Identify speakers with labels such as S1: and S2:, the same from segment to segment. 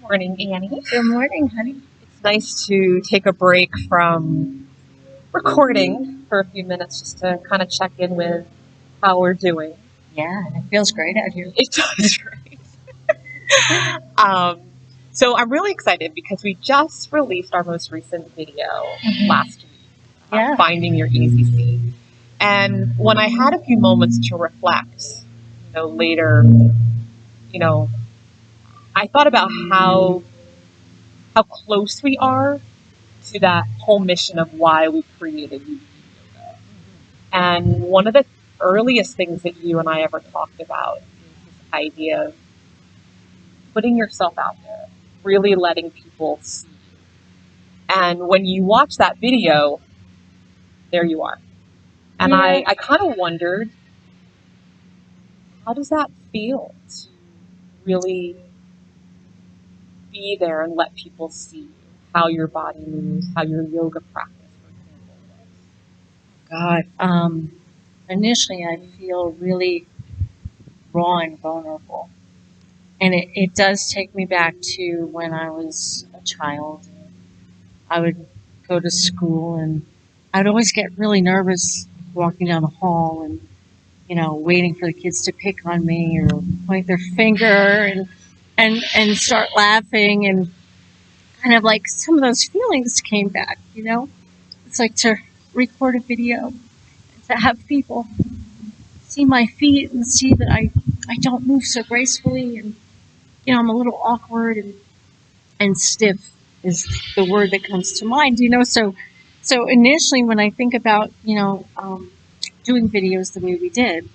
S1: Morning, Annie.
S2: Good morning, honey.
S1: It's nice to take a break from recording for a few minutes just to kind of check in with how we're doing.
S2: Yeah, it feels great out here.
S1: It does, right? So I'm really excited because we just released our most recent video last week,
S2: Yeah.
S1: Finding Your Easy Seat. And when I had a few moments to reflect, later, I thought about how close we are to that whole mission of why we created YouTube Yoga. And one of the earliest things that you and I ever talked about is this idea of putting yourself out there, really letting people see you. And when you watch that video, there you are. And
S2: Yeah.
S1: I kind of wondered, how does that feel to really be there and let people see you, how your body moves, how your yoga practice, for example,
S2: God. Initially, I feel really raw and vulnerable. And it does take me back to when I was a child. I would go to school and I'd always get really nervous walking down the hall and, waiting for the kids to pick on me or point their finger and start laughing, and kind of like some of those feelings came back. It's like to record a video, to have people see my feet and see that I don't move so gracefully, and I'm a little awkward and stiff is the word that comes to mind. So initially when I think about doing videos the way we did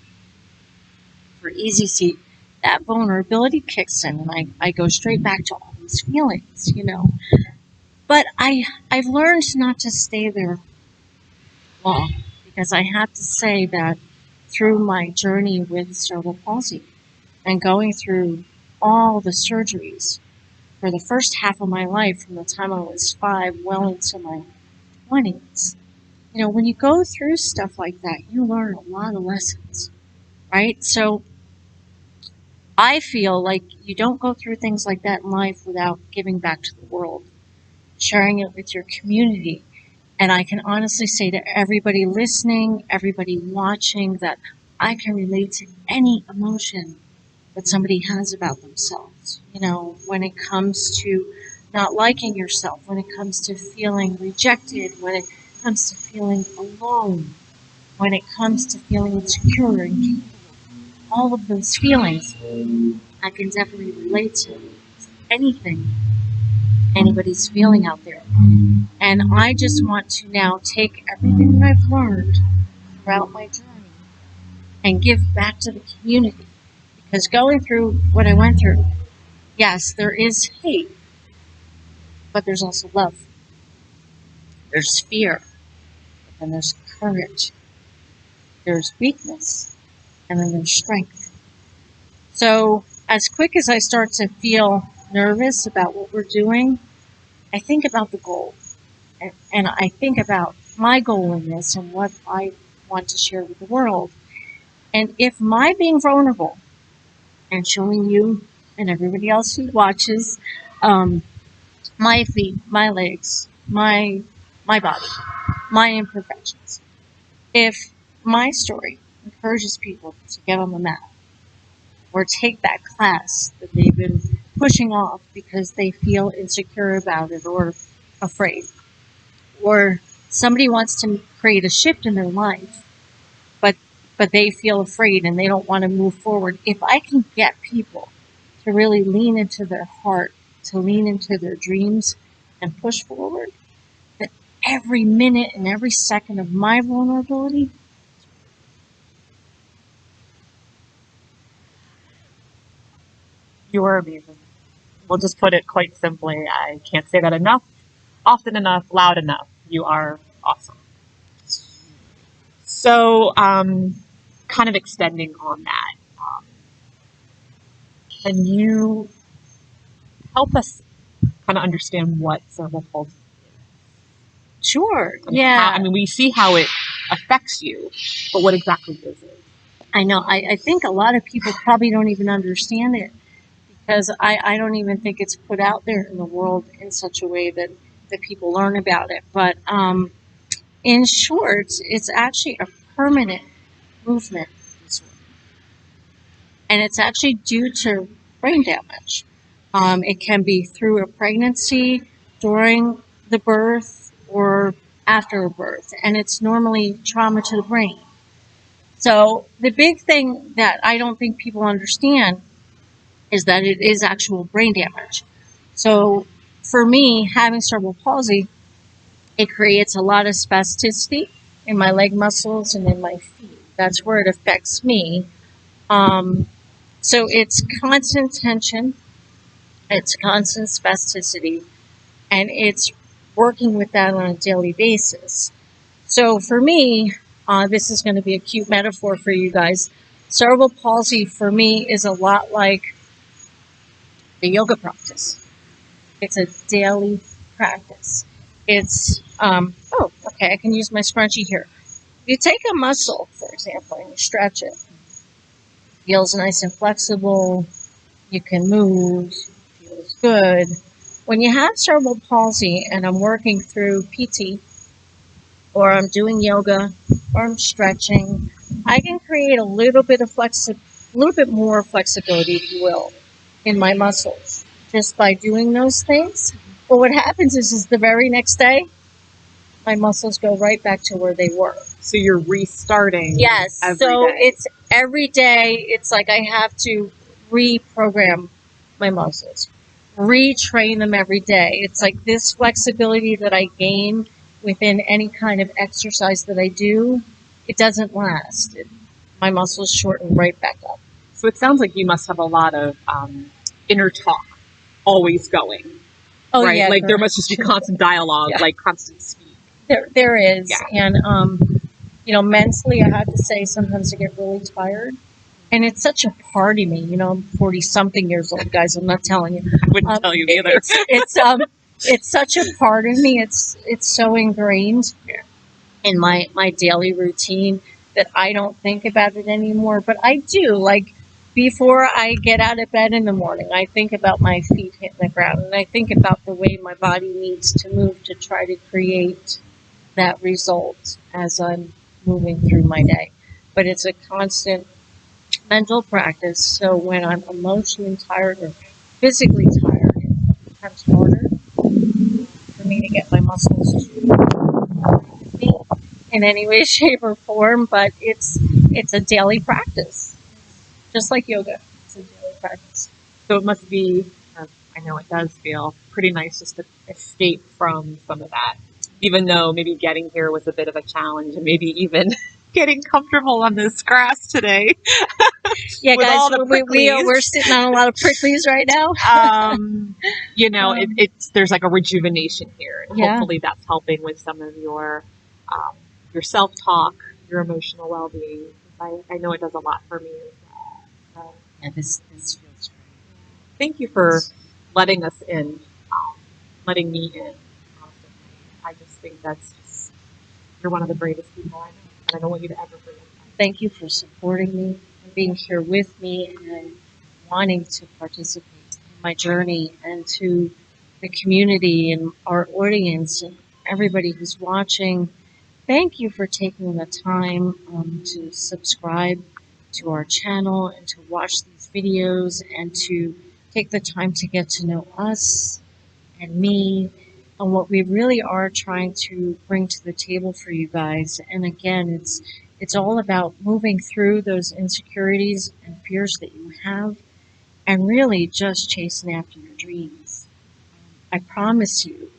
S2: for Easy Seat, that vulnerability kicks in, and I go straight back to all these feelings. But I've learned not to stay there long, because I have to say that through my journey with cerebral palsy and going through all the surgeries for the first half of my life, from the time I was 5 well into my 20s, when you go through stuff like that, you learn a lot of lessons, right? So I feel like you don't go through things like that in life without giving back to the world, sharing it with your community. And I can honestly say to everybody listening, everybody watching, that I can relate to any emotion that somebody has about themselves. When it comes to not liking yourself, when it comes to feeling rejected, when it comes to feeling alone, when it comes to feeling insecure and all of those feelings, I can definitely relate to anything anybody's feeling out there. And I just want to now take everything that I've learned throughout my journey and give back to the community. Because going through what I went through, yes, there is hate, but there's also love. There's fear, but then there's courage. There's weakness, and then there's strength. So as quick as I start to feel nervous about what we're doing, I think about the goal. And I think about my goal in this and what I want to share with the world. And if my being vulnerable and showing you and everybody else who watches my feet, my legs, my body, my imperfections, if my story encourages people to get on the mat or take that class that they've been pushing off because they feel insecure about it or afraid, or somebody wants to create a shift in their life, but they feel afraid and they don't want to move forward. If I can get people to really lean into their heart, to lean into their dreams and push forward, that every minute and every second of my vulnerability,
S1: You are amazing. We'll just put it quite simply. I can't say that enough, often enough, loud enough. You are awesome. So, kind of extending on that, can you help us kind of understand what cerebral palsy is?
S2: sure,
S1: And
S2: yeah.
S1: we see how it affects you, but what exactly is it?
S2: I know. I think a lot of people probably don't even understand it, because I don't even think it's put out there in the world in such a way that people learn about it. But in short, it's actually a permanent movement disorder, and it's actually due to brain damage. It can be through a pregnancy, during the birth, or after a birth, and it's normally trauma to the brain. So the big thing that I don't think people understand is that it is actual brain damage. So for me, having cerebral palsy, it creates a lot of spasticity in my leg muscles and in my feet. That's where it affects me. Um, so it's constant tension, it's constant spasticity, and it's working with that on a daily basis. So for me, this is going to be a cute metaphor for you guys. Cerebral palsy for me is a lot like the yoga practice. It's a daily practice. It's, oh, okay, I can use my scrunchie here. You take a muscle, for example, and you stretch it. Feels nice and flexible. You can move. Feels good. When you have cerebral palsy, and I'm working through PT, or I'm doing yoga, or I'm stretching, I can create a little bit of a little bit more flexibility, if you will, in my muscles just by doing those things. But what happens is the very next day, my muscles go right back to where they were.
S1: So you're restarting.
S2: Yes. So it's every day. It's like I have to reprogram my muscles, retrain them every day. It's like this flexibility that I gain within any kind of exercise that I do, it doesn't last. My muscles shorten right back up.
S1: So it sounds like you must have a lot of inner talk always going.
S2: Oh
S1: right?
S2: yeah,
S1: Like there must just be constant dialogue,
S2: Yeah.
S1: like constant speak.
S2: There is,
S1: Yeah.
S2: and mentally, I have to say sometimes I get really tired, and it's such a part of me. I'm 40-something years old, guys. I'm not telling you.
S1: Wouldn't tell you either.
S2: It's such a part of me. It's so ingrained in my daily routine that I don't think about it anymore. But I do. Like before I get out of bed in the morning, I think about my feet hitting the ground, and I think about the way my body needs to move to try to create that result as I'm moving through my day. But it's a constant mental practice. So when I'm emotionally tired or physically tired, it becomes harder for me to get my muscles to move me in any way, shape, or form. But it's a daily practice, just like yoga. It's a daily practice.
S1: So it must be, I know it does feel pretty nice just to escape from some of that, even though maybe getting here was a bit of a challenge and maybe even getting comfortable on this grass today.
S2: Yeah,
S1: with
S2: guys,
S1: all the
S2: we're sitting on a lot of pricklies right now.
S1: There's like a rejuvenation here, and
S2: Yeah.
S1: hopefully that's helping with some of your self talk, your emotional well being. I know it does a lot for me as well.
S2: Yeah, this feels great.
S1: Thank you for letting us in, letting me in constantly. I just think you're one of the bravest people I know, and I don't want you to ever forget that.
S2: Thank you for supporting me and being here with me and wanting to participate in my journey, and to the community and our audience and everybody who's watching. Thank you for taking the time to subscribe to our channel and to watch these videos and to take the time to get to know us and me and what we really are trying to bring to the table for you guys. And again, it's all about moving through those insecurities and fears that you have and really just chasing after your dreams. I promise you,